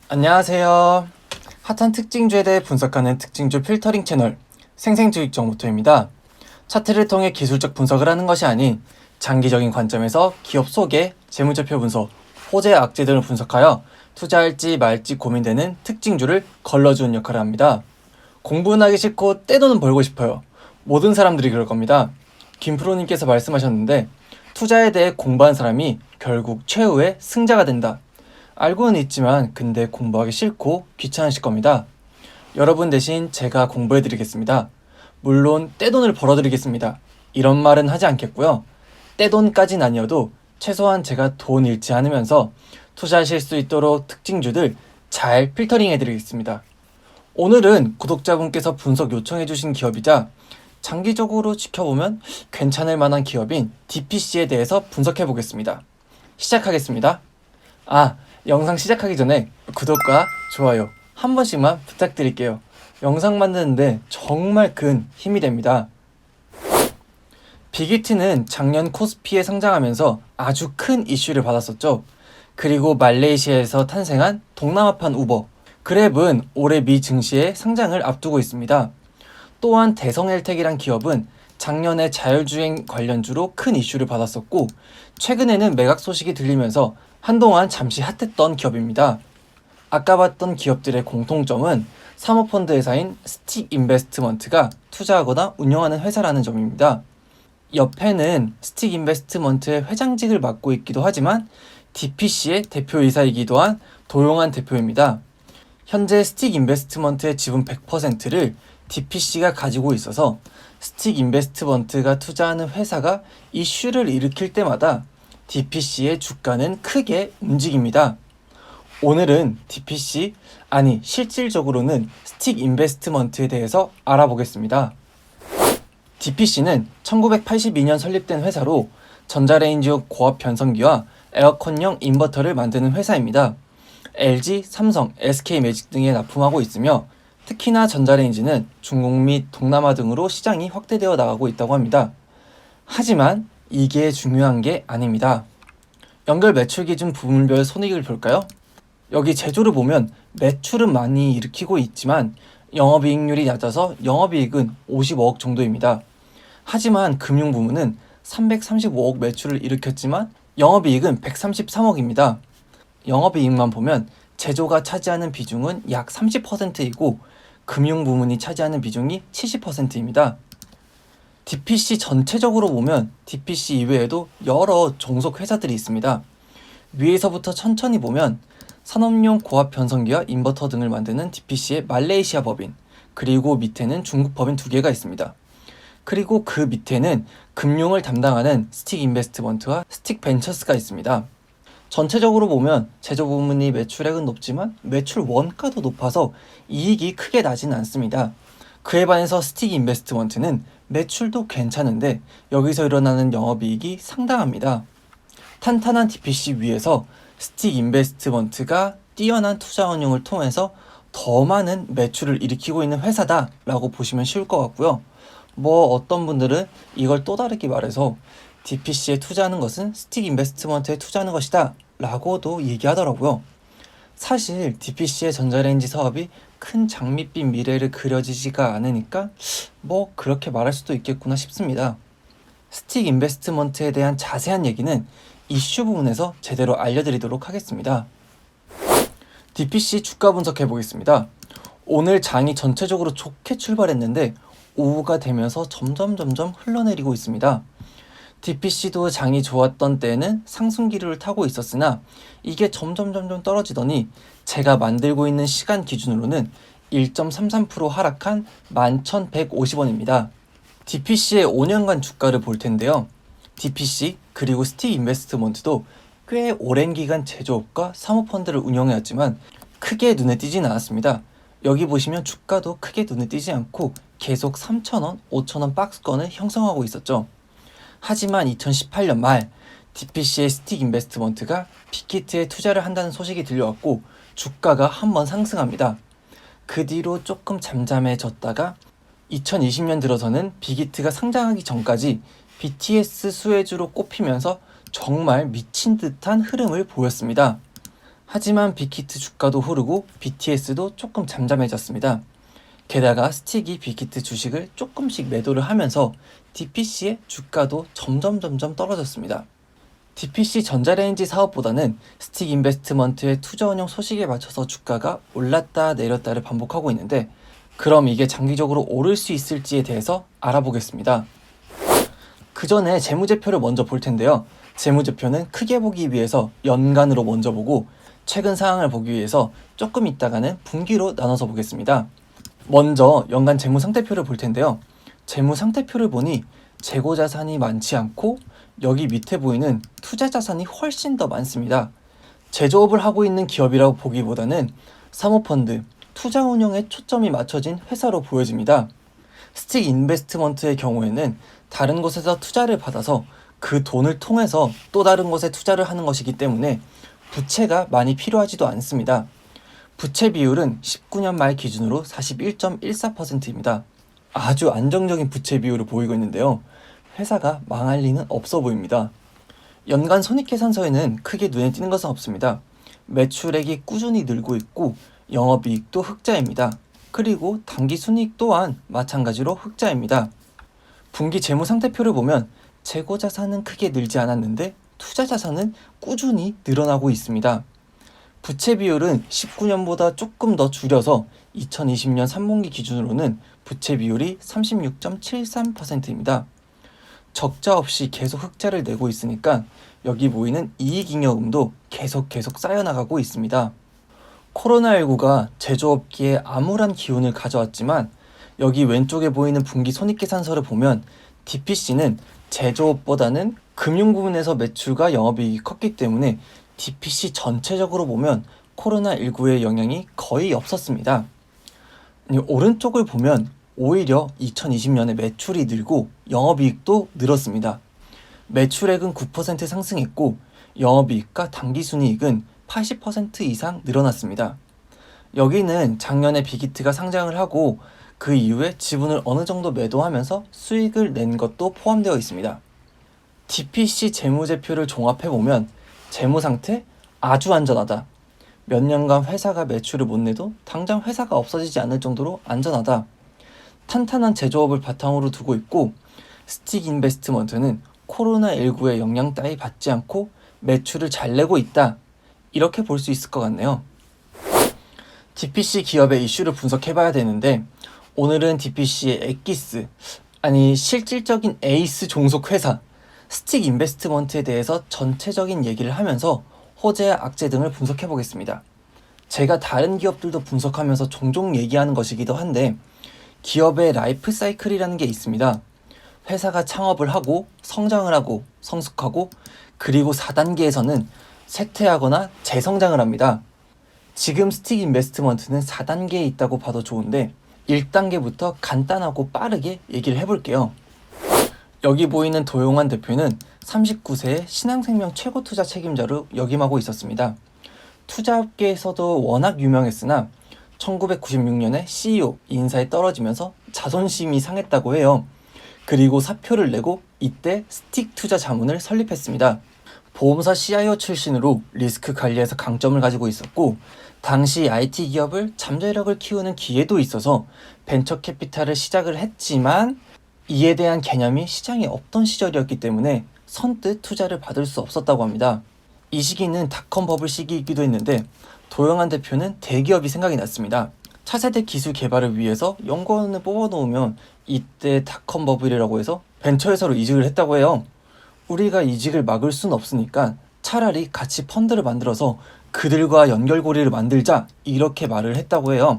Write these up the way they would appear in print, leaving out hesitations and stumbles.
안녕하세요. 핫한 특징주에 대해 분석하는 특징주 필터링 채널 생생주익정보토입니다. 차트를 통해 기술적 분석을 하는 것이 아닌 장기적인 관점에서 기업 소개, 재무제표 분석, 호재 악재 등을 분석하여 투자할지 말지 고민되는 특징주를 걸러주는 역할을 합니다. 공부는 하기 싫고 떼돈은 벌고 싶어요. 모든 사람들이 그럴 겁니다. 김프로님께서 말씀하셨는데 투자에 대해 공부한 사람이 결국 최후의 승자가 된다. 알고는 있지만 근데 공부하기 싫고 귀찮으실 겁니다. 여러분 대신 제가 공부해드리겠습니다. 물론 떼돈을 벌어드리겠습니다. 이런 말은 하지 않겠고요. 떼돈까진 아니어도 최소한 제가 돈 잃지 않으면서 투자하실 수 있도록 특징주들 잘 필터링해드리겠습니다. 오늘은 구독자분께서 분석 요청해주신 기업이자 장기적으로 지켜보면 괜찮을 만한 기업인 DPC에 대해서 분석해보겠습니다. 시작하겠습니다. 영상 시작하기 전에 구독과 좋아요 한 번씩만 부탁드릴게요. 영상 만드는데 정말 큰 힘이 됩니다. 빅히트는 작년 코스피에 상장하면서 아주 큰 이슈를 받았었죠. 그리고 말레이시아에서 탄생한 동남아판 우버, 그랩은 올해 미 증시에 상장을 앞두고 있습니다. 또한 대성헬텍이란 기업은 작년에 자율주행 관련주로 큰 이슈를 받았었고 최근에는 매각 소식이 들리면서 한동안 잠시 핫했던 기업입니다. 아까 봤던 기업들의 공통점은 사모펀드 회사인 스틱 인베스트먼트가 투자하거나 운영하는 회사라는 점입니다. 옆에는 스틱 인베스트먼트의 회장직을 맡고 있기도 하지만 DPC의 대표이사이기도 한 도용한 대표입니다. 현재 스틱 인베스트먼트의 지분 100%를 DPC가 가지고 있어서 스틱 인베스트먼트가 투자하는 회사가 이슈를 일으킬 때마다 DPC의 주가는 크게 움직입니다. 오늘은 DPC, 실질적으로는 스틱 인베스트먼트에 대해서 알아보겠습니다. DPC는 1982년 설립된 회사로 전자레인지용 고압 변성기와 에어컨용 인버터를 만드는 회사입니다. LG, 삼성, SK매직 등에 납품하고 있으며 특히나 전자레인지는 중국 및 동남아 등으로 시장이 확대되어 나가고 있다고 합니다. 하지만 이게 중요한 게 아닙니다. 연결 매출 기준 부문별 손익을 볼까요? 여기 제조를 보면 매출은 많이 일으키고 있지만 영업이익률이 낮아서 영업이익은 55억 정도입니다. 하지만 금융 부문은 335억 매출을 일으켰지만 영업이익은 133억입니다. 영업이익만 보면 제조가 차지하는 비중은 약 30%이고 금융 부문이 차지하는 비중이 70%입니다. DPC 전체적으로 보면 DPC 이외에도 여러 종속 회사들이 있습니다. 위에서부터 천천히 보면 산업용 고압 변성기와 인버터 등을 만드는 DPC의 말레이시아 법인, 그리고 밑에는 중국 법인 2개가 있습니다. 그리고 그 밑에는 금융을 담당하는 스틱 인베스트먼트와 스틱 벤처스가 있습니다. 전체적으로 보면 제조 부문이 매출액은 높지만 매출 원가도 높아서 이익이 크게 나지는 않습니다. 그에 반해서 스틱 인베스트먼트는 매출도 괜찮은데 여기서 일어나는 영업이익이 상당합니다. 탄탄한 DPC 위에서 스틱 인베스트먼트가 뛰어난 투자 운용을 통해서 더 많은 매출을 일으키고 있는 회사다 라고 보시면 쉬울 것 같고요. 어떤 분들은 이걸 또 다르게 말해서 DPC에 투자하는 것은 스틱 인베스트먼트에 투자하는 것이다 라고도 얘기하더라고요. 사실 DPC의 전자레인지 사업이 큰 장밋빛 미래를 그려지지가 않으니까 그렇게 말할 수도 있겠구나 싶습니다. 스틱 인베스트먼트에 대한 자세한 얘기는 이슈 부분에서 제대로 알려드리도록 하겠습니다. DPC 주가 분석해 보겠습니다. 오늘 장이 전체적으로 좋게 출발했는데 오후가 되면서 점점 흘러내리고 있습니다. DPC도 장이 좋았던 때에는 상승기류를 타고 있었으나 이게 점점 떨어지더니 제가 만들고 있는 시간 기준으로는 1.33% 하락한 11,150원입니다. DPC의 5년간 주가를 볼 텐데요. DPC 그리고 스틱 인베스트먼트도 꽤 오랜 기간 제조업과 사모펀드를 운영해왔지만 크게 눈에 띄진 않았습니다. 여기 보시면 주가도 크게 눈에 띄지 않고 계속 3,000원, 5,000원 박스권을 형성하고 있었죠. 하지만 2018년 말 DPC의 스틱 인베스트먼트가 빅히트에 투자를 한다는 소식이 들려왔고 주가가 한번 상승합니다. 그 뒤로 조금 잠잠해졌다가 2020년 들어서는 빅히트가 상장하기 전까지 BTS 수혜주로 꼽히면서 정말 미친 듯한 흐름을 보였습니다. 하지만 빅히트 주가도 흐르고 BTS도 조금 잠잠해졌습니다. 게다가 스틱이 빅히트 주식을 조금씩 매도를 하면서 DPC의 주가도 점점 떨어졌습니다. DPC 전자레인지 사업보다는 스틱 인베스트먼트의 투자 운용 소식에 맞춰서 주가가 올랐다 내렸다를 반복하고 있는데, 그럼 이게 장기적으로 오를 수 있을지에 대해서 알아보겠습니다. 그 전에 재무제표를 먼저 볼 텐데요. 재무제표는 크게 보기 위해서 연간으로 먼저 보고, 최근 상황을 보기 위해서 조금 있다가는 분기로 나눠서 보겠습니다. 먼저 연간 재무상태표를 볼 텐데요. 재무상태표를 보니 재고자산이 많지 않고 여기 밑에 보이는 투자자산이 훨씬 더 많습니다. 제조업을 하고 있는 기업이라고 보기보다는 사모펀드, 투자 운용에 초점이 맞춰진 회사로 보여집니다. 스틱 인베스트먼트의 경우에는 다른 곳에서 투자를 받아서 그 돈을 통해서 또 다른 곳에 투자를 하는 것이기 때문에 부채가 많이 필요하지도 않습니다. 부채 비율은 19년 말 기준으로 41.14%입니다. 아주 안정적인 부채 비율을 보이고 있는데요. 회사가 망할 리는 없어 보입니다. 연간 손익계산서에는 크게 눈에 띄는 것은 없습니다. 매출액이 꾸준히 늘고 있고 영업이익도 흑자입니다. 그리고 당기순이익 또한 마찬가지로 흑자입니다. 분기 재무상태표를 보면 재고자산은 크게 늘지 않았는데 투자자산은 꾸준히 늘어나고 있습니다. 부채 비율은 19년보다 조금 더 줄여서 2020년 3분기 기준으로는 부채 비율이 36.73%입니다. 적자 없이 계속 흑자를 내고 있으니까 여기 보이는 이익잉여금도 계속 쌓여나가고 있습니다. 코로나19가 제조업계에 암울한 기운을 가져왔지만 여기 왼쪽에 보이는 분기 손익계산서를 보면 DPC는 제조업보다는 금융 부분에서 매출과 영업이익이 컸기 때문에 DPC 전체적으로 보면 코로나19의 영향이 거의 없었습니다. 오른쪽을 보면 오히려 2020년에 매출이 늘고 영업이익도 늘었습니다. 매출액은 9% 상승했고 영업이익과 당기순이익은 80% 이상 늘어났습니다. 여기는 작년에 빅히트가 상장을 하고 그 이후에 지분을 어느 정도 매도하면서 수익을 낸 것도 포함되어 있습니다. DPC 재무제표를 종합해보면 재무상태 아주 안전하다. 몇 년간 회사가 매출을 못 내도 당장 회사가 없어지지 않을 정도로 안전하다. 탄탄한 제조업을 바탕으로 두고 있고 스틱 인베스트먼트는 코로나19의 영향 따위 받지 않고 매출을 잘 내고 있다. 이렇게 볼 수 있을 것 같네요. DPC 기업의 이슈를 분석해봐야 되는데 오늘은 DPC의 엑기스, 아니 실질적인 에이스 종속 회사 스틱 인베스트먼트에 대해서 전체적인 얘기를 하면서 호재와 악재 등을 분석해 보겠습니다. 제가 다른 기업들도 분석하면서 종종 얘기하는 것이기도 한데 기업의 라이프 사이클이라는 게 있습니다. 회사가 창업을 하고 성장을 하고 성숙하고 그리고 4단계에서는 쇠퇴하거나 재성장을 합니다. 지금 스틱 인베스트먼트는 4단계에 있다고 봐도 좋은데 1단계부터 간단하고 빠르게 얘기를 해볼게요. 여기 보이는 도용환 대표는 39세의 신한생명 최고 투자 책임자로 역임하고 있었습니다. 투자업계에서도 워낙 유명했으나 1996년에 CEO 인사에 떨어지면서 자존심이 상했다고 해요. 그리고 사표를 내고 이때 스틱 투자 자문을 설립했습니다. 보험사 CIO 출신으로 리스크 관리에서 강점을 가지고 있었고 당시 IT 기업을 잠재력을 키우는 기회도 있어서 벤처 캐피탈을 시작을 했지만 이에 대한 개념이 시장에 없던 시절이었기 때문에 선뜻 투자를 받을 수 없었다고 합니다. 이 시기는 닷컴 버블 시기이기도 했는데 도영환 대표는 대기업이 생각이 났습니다. 차세대 기술 개발을 위해서 연구원을 뽑아놓으면 이때 닷컴 버블이라고 해서 벤처회사로 이직을 했다고 해요. 우리가 이직을 막을 순 없으니까 차라리 같이 펀드를 만들어서 그들과 연결고리를 만들자 이렇게 말을 했다고 해요.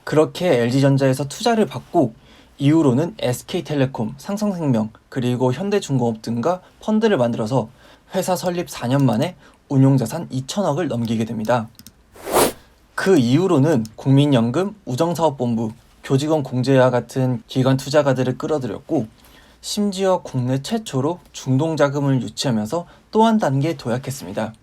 그렇게 LG전자에서 투자를 받고 이후로는 SK텔레콤, 삼성생명, 그리고 현대중공업 등과 펀드를 만들어서 회사 설립 4년 만에 운용자산 2천억을 넘기게 됩니다. 그 이후로는 국민연금, 우정사업본부, 교직원 공제와 같은 기관 투자가들을 끌어들였고 심지어 국내 최초로 중동자금을 유치하면서 또 한 단계 도약했습니다.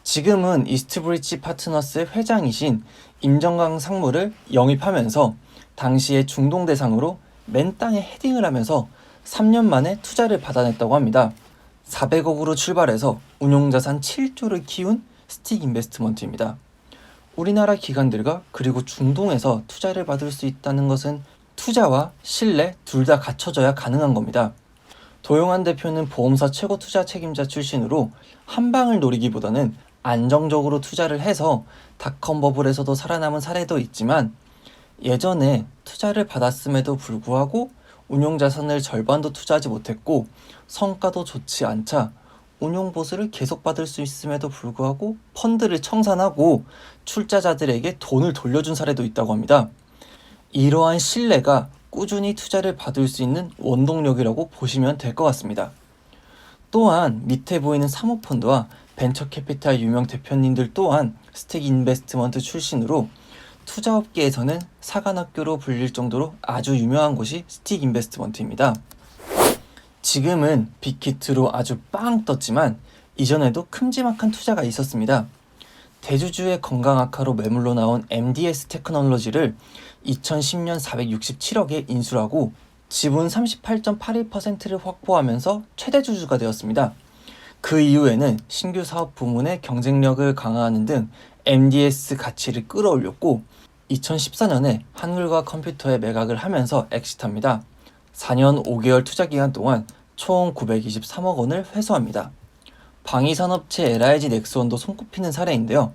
지금은 이스트브리지 파트너스의 회장이신 임정강 상무를 영입하면서 당시에 중동 대상으로 맨 땅에 헤딩을 하면서 3년 만에 투자를 받아냈다고 합니다. 400억으로 출발해서 운용자산 7조를 키운 스틱 인베스트먼트입니다. 우리나라 기관들과 그리고 중동에서 투자를 받을 수 있다는 것은 투자와 신뢰 둘 다 갖춰져야 가능한 겁니다. 도용환 대표는 보험사 최고 투자 책임자 출신으로 한 방을 노리기보다는 안정적으로 투자를 해서 닷컴 버블에서도 살아남은 사례도 있지만, 예전에 투자를 받았음에도 불구하고 운용자산을 절반도 투자하지 못했고 성과도 좋지 않자 운용보수를 계속 받을 수 있음에도 불구하고 펀드를 청산하고 출자자들에게 돈을 돌려준 사례도 있다고 합니다. 이러한 신뢰가 꾸준히 투자를 받을 수 있는 원동력이라고 보시면 될 것 같습니다. 또한 밑에 보이는 사모펀드와 벤처캐피탈 유명 대표님들 또한 스틱 인베스트먼트 출신으로 투자업계에서는 사관학교로 불릴 정도로 아주 유명한 곳이 스틱 인베스트먼트입니다. 지금은 빅히트로 아주 빵 떴지만 이전에도 큼지막한 투자가 있었습니다. 대주주의 건강 악화로 매물로 나온 MDS 테크놀로지를 2010년 467억에 인수하고 지분 38.81%를 확보하면서 최대 주주가 되었습니다. 그 이후에는 신규 사업 부문의 경쟁력을 강화하는 등 MDS 가치를 끌어올렸고 2014년에 한글과 컴퓨터에 매각을 하면서 엑시트합니다. 4년 5개월 투자 기간 동안 총 923억 원을 회수합니다. 방위산업체 LIG 넥스원도 손꼽히는 사례인데요.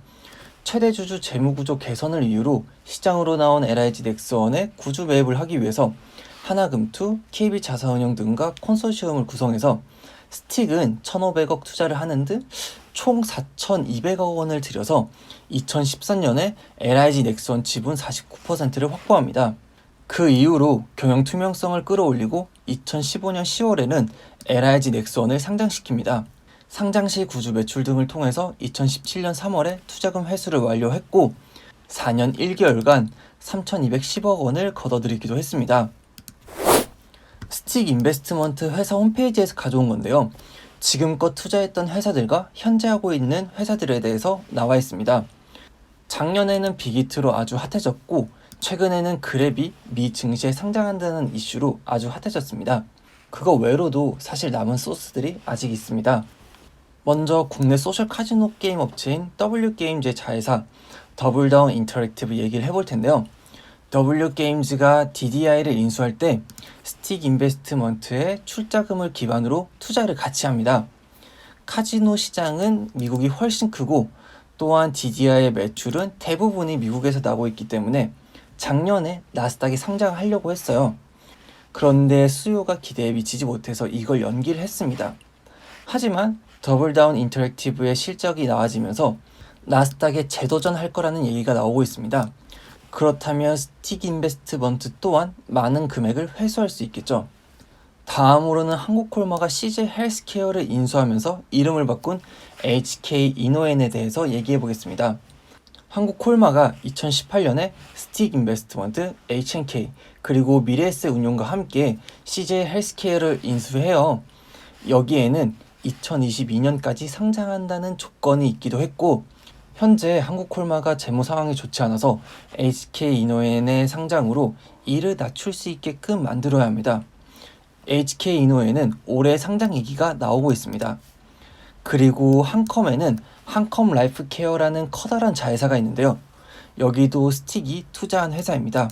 최대 주주 재무구조 개선을 이유로 시장으로 나온 LIG 넥스원의 구주 매입을 하기 위해서 하나금투, KB자산운용 등과 컨소시엄을 구성해서 스틱은 1,500억 투자를 하는 등 총 4,200억 원을 들여서 2013년에 LIG 넥스원 지분 49%를 확보합니다. 그 이후로 경영 투명성을 끌어올리고 2015년 10월에는 LIG 넥스원을 상장시킵니다. 상장 시 구주 매출 등을 통해서 2017년 3월에 투자금 회수를 완료했고 4년 1개월간 3,210억 원을 걷어들이기도 했습니다. 스틱 인베스트먼트 회사 홈페이지에서 가져온 건데요. 지금껏 투자했던 회사들과 현재 하고 있는 회사들에 대해서 나와 있습니다. 작년에는 빅히트로 아주 핫해졌고 최근에는 그랩이 미 증시에 상장한다는 이슈로 아주 핫해졌습니다. 그거 외로도 사실 남은 소스들이 아직 있습니다. 먼저 국내 소셜 카지노 게임 업체인 W게임즈의 자회사 더블다운 인터랙티브 얘기를 해볼 텐데요. W게임즈가 DDI를 인수할 때 스틱 인베스트먼트의 출자금을 기반으로 투자를 같이 합니다. 카지노 시장은 미국이 훨씬 크고 또한 DDI의 매출은 대부분이 미국에서 나고 있기 때문에 작년에 나스닥에 상장하려고 했어요. 그런데 수요가 기대에 미치지 못해서 이걸 연기를 했습니다. 하지만 더블다운 인터랙티브의 실적이 나아지면서 나스닥에 재도전할 거라는 얘기가 나오고 있습니다. 그렇다면 스틱 인베스트먼트 또한 많은 금액을 회수할 수 있겠죠. 다음으로는 한국콜마가 CJ 헬스케어를 인수하면서 이름을 바꾼 HK 이노엔에 대해서 얘기해 보겠습니다. 한국콜마가 2018년에 스틱 인베스트먼트, H&K 그리고 미래에셋운용과 함께 CJ 헬스케어를 인수해요. 여기에는 2022년까지 상장한다는 조건이 있기도 했고 현재 한국콜마가 재무 상황이 좋지 않아서 HK 이노엔의 상장으로 이를 낮출 수 있게끔 만들어야 합니다. HK 이노엔은 올해 상장 얘기가 나오고 있습니다. 그리고 한컴에는 한컴 라이프 케어라는 커다란 자회사가 있는데요. 여기도 스틱이 투자한 회사입니다.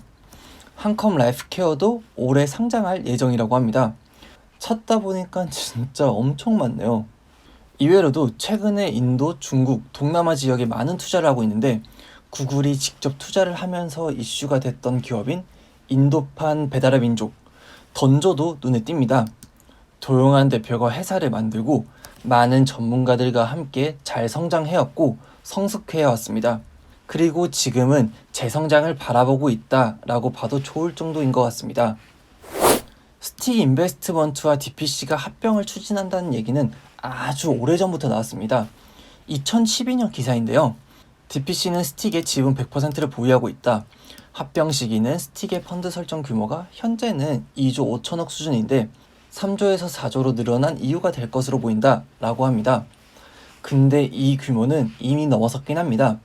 한컴 라이프 케어도 올해 상장할 예정이라고 합니다. 찾다 보니까 진짜 엄청 많네요. 이외로도 최근에 인도, 중국, 동남아 지역에 많은 투자를 하고 있는데 구글이 직접 투자를 하면서 이슈가 됐던 기업인 인도판 배달의 민족, 던조도 눈에 띕니다. 도용환 대표가 회사를 만들고 많은 전문가들과 함께 잘 성장해왔고 성숙해왔습니다. 그리고 지금은 재성장을 바라보고 있다라고 봐도 좋을 정도인 것 같습니다. 스틱 인베스트먼트와 DPC가 합병을 추진한다는 얘기는 아주 오래전부터 나왔습니다. 2012년 기사인데요. DPC는 스틱의 지분 100%를 보유하고 있다. 합병 시기는 스틱의 펀드 설정 규모가 현재는 2조 5천억 수준인데 3조에서 4조로 늘어난 이유가 될 것으로 보인다 라고 합니다. 근데 이 규모는 이미 넘어섰긴 합니다.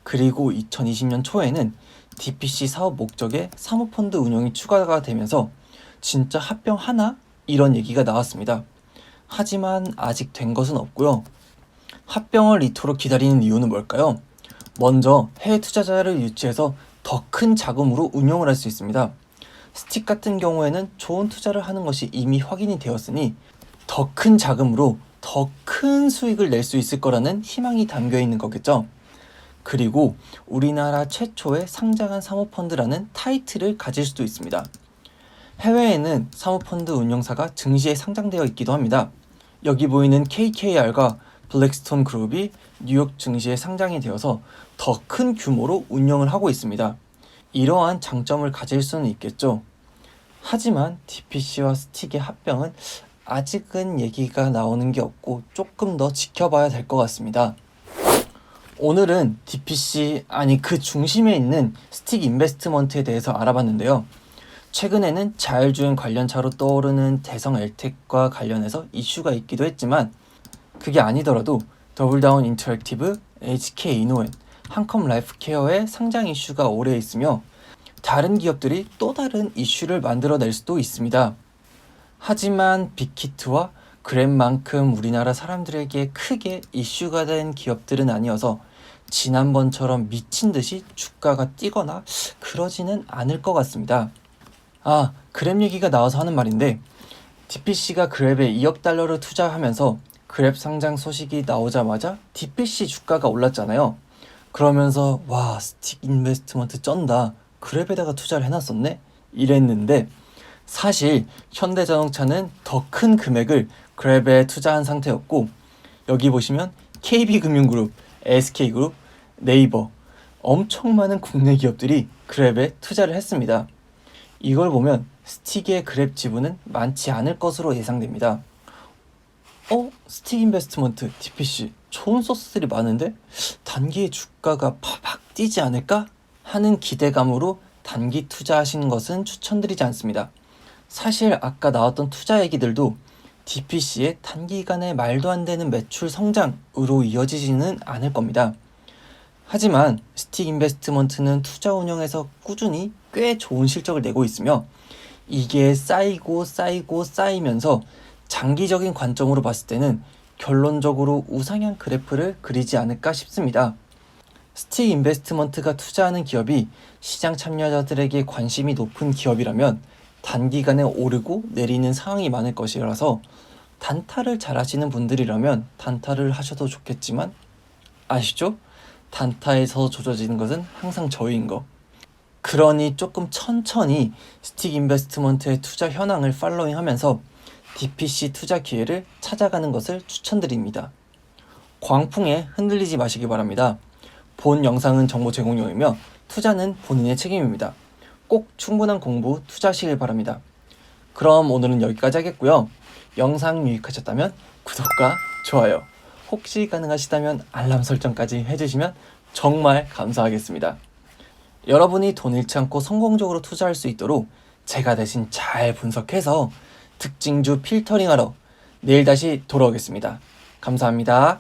그리고 2020년 초에는 DPC 사업 목적에 사모펀드 운용이 추가가 되면서 진짜 합병하나? 이런 얘기가 나왔습니다. 하지만 아직 된 것은 없고요. 합병을 이토록 기다리는 이유는 뭘까요? 먼저 해외 투자자를 유치해서 더 큰 자금으로 운용을 할 수 있습니다. 스틱 같은 경우에는 좋은 투자를 하는 것이 이미 확인이 되었으니 더 큰 자금으로 더 큰 수익을 낼 수 있을 거라는 희망이 담겨 있는 거겠죠. 그리고 우리나라 최초의 상장한 사모펀드라는 타이틀을 가질 수도 있습니다. 해외에는 사모펀드 운용사가 증시에 상장되어 있기도 합니다. 여기 보이는 KKR과 블랙스톤 그룹이 뉴욕 증시에 상장이 되어서 더 큰 규모로 운영을 하고 있습니다. 이러한 장점을 가질 수는 있겠죠. 하지만 DPC와 스틱의 합병은 아직은 얘기가 나오는 게 없고 조금 더 지켜봐야 될 것 같습니다. 오늘은 DPC, 그 중심에 있는 스틱 인베스트먼트에 대해서 알아봤는데요. 최근에는 자율주행 관련차로 떠오르는 대성 엘텍과 관련해서 이슈가 있기도 했지만 그게 아니더라도 더블다운 인터랙티브, HK 이노엔, 한컴 라이프케어의 상장 이슈가 오래 있으며 다른 기업들이 또 다른 이슈를 만들어낼 수도 있습니다. 하지만 빅히트와 그랩만큼 우리나라 사람들에게 크게 이슈가 된 기업들은 아니어서 지난번처럼 미친 듯이 주가가 뛰거나 그러지는 않을 것 같습니다. 그랩 얘기가 나와서 하는 말인데 DPC가 그랩에 2억 달러를 투자하면서 그랩 상장 소식이 나오자마자 DPC 주가가 올랐잖아요. 그러면서 와, 스틱 인베스트먼트 쩐다, 그랩에다가 투자를 해놨었네? 이랬는데 사실 현대자동차는 더 큰 금액을 그랩에 투자한 상태였고 여기 보시면 KB금융그룹, SK그룹, 네이버 엄청 많은 국내 기업들이 그랩에 투자를 했습니다. 이걸 보면 스틱의 그랩 지분은 많지 않을 것으로 예상됩니다. 스틱 인베스트먼트, DPC 좋은 소스들이 많은데 단기에 주가가 팍팍 뛰지 않을까? 하는 기대감으로 단기 투자하시는 것은 추천드리지 않습니다. 사실 아까 나왔던 투자 얘기들도 DPC의 단기간에 말도 안 되는 매출 성장으로 이어지지는 않을 겁니다. 하지만 스틱 인베스트먼트는 투자 운영에서 꾸준히 꽤 좋은 실적을 내고 있으며 이게 쌓이면서 장기적인 관점으로 봤을 때는 결론적으로 우상향 그래프를 그리지 않을까 싶습니다. 스틱 인베스트먼트가 투자하는 기업이 시장 참여자들에게 관심이 높은 기업이라면 단기간에 오르고 내리는 상황이 많을 것이라서 단타를 잘 하시는 분들이라면 단타를 하셔도 좋겠지만 아시죠? 단타에서 조져지는 것은 항상 저희인 거. 그러니 조금 천천히 스틱 인베스트먼트의 투자 현황을 팔로잉하면서 DPC 투자 기회를 찾아가는 것을 추천드립니다. 광풍에 흔들리지 마시기 바랍니다. 본 영상은 정보 제공용이며 투자는 본인의 책임입니다. 꼭 충분한 공부 투자하시길 바랍니다. 그럼 오늘은 여기까지 하겠고요. 영상 유익하셨다면 구독과 좋아요, 혹시 가능하시다면 알람 설정까지 해주시면 정말 감사하겠습니다. 여러분이 돈 잃지 않고 성공적으로 투자할 수 있도록 제가 대신 잘 분석해서 특징주 필터링하러 내일 다시 돌아오겠습니다. 감사합니다.